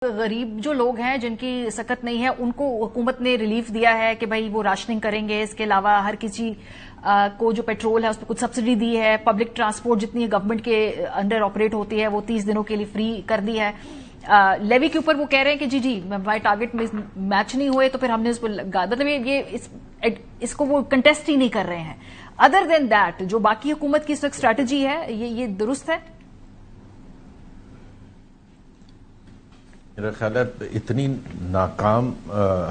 غریب جو لوگ ہیں جن کی سکت نہیں ہے ان کو حکومت نے ریلیف دیا ہے کہ بھائی وہ راشننگ کریں گے. اس کے علاوہ ہر کسی کو جو پیٹرول ہے اس پہ کچھ سبسڈی دی ہے. پبلک ٹرانسپورٹ جتنی گورنمنٹ کے انڈر آپریٹ ہوتی ہے وہ 30 دنوں کے لیے فری کر دی ہے. لیوی کے اوپر وہ کہہ رہے ہیں کہ جی ہمارے ٹارگٹ میں میچ نہیں ہوئے تو پھر ہم نے اس پر مطلب یہ اس کو وہ کنٹیسٹ ہی نہیں کر رہے ہیں. ادر دین دیٹ جو باقی حکومت کی اس وقت اسٹریٹجی ہے یہ درست ہے. میرا خیال ہے اتنی ناکام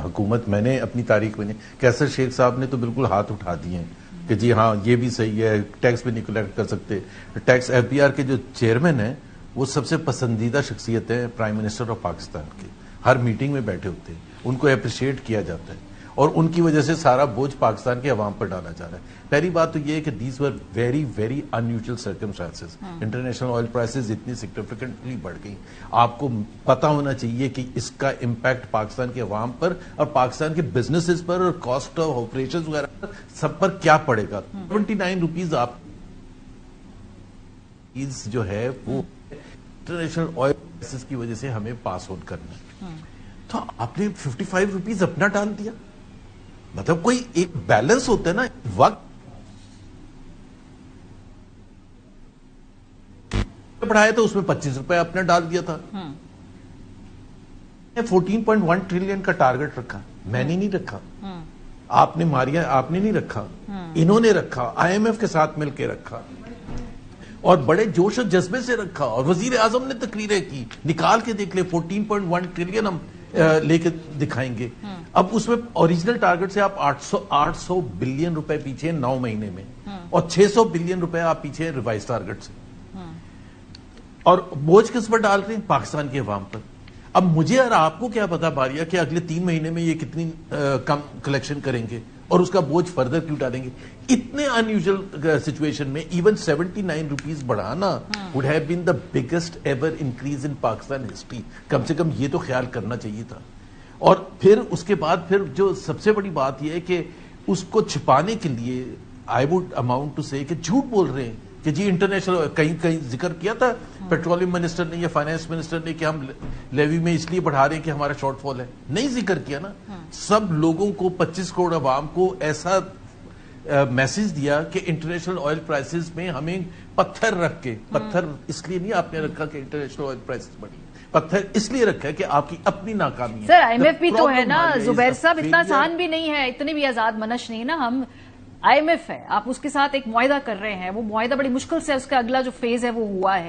حکومت میں نے اپنی تاریخ میں نہیں. کیسر شیخ صاحب نے تو بالکل ہاتھ اٹھا دیے ہیں کہ جی ہاں یہ بھی صحیح ہے, ٹیکس بھی نہیں کلیکٹ کر سکتے. ٹیکس ایف بی آر کے جو چیئرمین ہیں وہ سب سے پسندیدہ شخصیت ہیں پرائم منسٹر آف پاکستان کے. ہر میٹنگ میں بیٹھے ہوتے ہیں, ان کو اپریشیٹ کیا جاتا ہے اور ان کی وجہ سے سارا بوجھ پاکستان کے عوام پر ڈالا جا رہا ہے. پہلی بات تو یہ ہے کہ these were very very unusual circumstances. International oil prices اتنی سگنیفیکنٹلی بڑھ گئی. آپ کو پتا ہونا چاہیے کہ اس کا امپیکٹ پاکستان کے عوام پر اور پاکستان کے بزنسز پر اور کاسٹ آف آپریشن وغیرہ پر سب پر کیا پڑے گا. 79 روپیز آپ جو ہے وہ انٹرنیشنل آئل پرائسز کی وجہ سے ہمیں پاس آن کرنا ہے. تو آپ نے 55 روپیز اپنا ڈال دیا. مطلب کوئی ایک بیلنس ہوتا ہے نا. وقت بڑھایا تو اس میں 25 روپے اپنا ڈال دیا تھا. 14.1 ٹریلین کا ٹارگٹ رکھا, میں نے نہیں رکھا. آپ نے ماریا, آپ نے نہیں رکھا, انہوں نے رکھا, آئی ایم ایف کے ساتھ مل کے رکھا اور بڑے جوش و جذبے سے رکھا. اور وزیر اعظم نے تقریریں کی, نکال کے دیکھ لے 14.1 ٹریلین ہم لے کے دکھائیں گے. اب اس میں اوریجنل ٹارگٹ سے آپ 800 بلین روپے پیچھے 9 مہینے میں اور 600 بلین روپے آپ پیچھے ریوائز ٹارگٹ سے. اور بوجھ کس پر ڈال رہے ہیں؟ پاکستان کے عوام پر. اب مجھے اور آپ کو کیا پتا باریا کہ اگلے 3 مہینے میں یہ کتنی کم کلیکشن کریں گے اور اس کا بوجھ فردر کیوں ڈالیں گے. اتنے انیوژل سچویشن میں ایون 79 روپیز بڑھانا would have been the biggest ever increase in Pakistan history. کم سے کم یہ تو خیال کرنا چاہیے تھا. اور پھر اس کے بعد پھر جو سب سے بڑی بات یہ ہے کہ اس کو چھپانے کے لیے I would amount to say کہ جھوٹ بول رہے ہیں کہ جی انٹرنیشنل کہیں ذکر کیا تھا پیٹرولیم منسٹر نے یا فائنانس منسٹر نے کہ ہم لیوی میں اس لیے بڑھا رہے ہیں کہ ہمارا شارٹ فال ہے. نہیں ذکر کیا نا. سب لوگوں کو 25 کروڑ عوام کو ایسا میسج دیا کہ انٹرنیشنل آئل پرائسز میں ہمیں پتھر رکھ کے, پتھر اس لیے نہیں آپ نے رکھا کہ انٹرنیشنل آئل پرائسز بڑھی, پتھر اس لیے رکھا ہے کہ آپ کی اپنی ناکامی ہے. سر آئی ایم ایف بھی تو ہے نا زبیر صاحب, اتنا آسان بھی نہیں ہے, اتنے بھی آزاد منش نہیں نا. ہم آئی ایم ایف ہے, آپ اس کے ساتھ ایک معاہدہ کر رہے ہیں, وہ معاہدہ بڑی مشکل سے اس کا اگلا جو فیز ہے وہ ہوا ہے.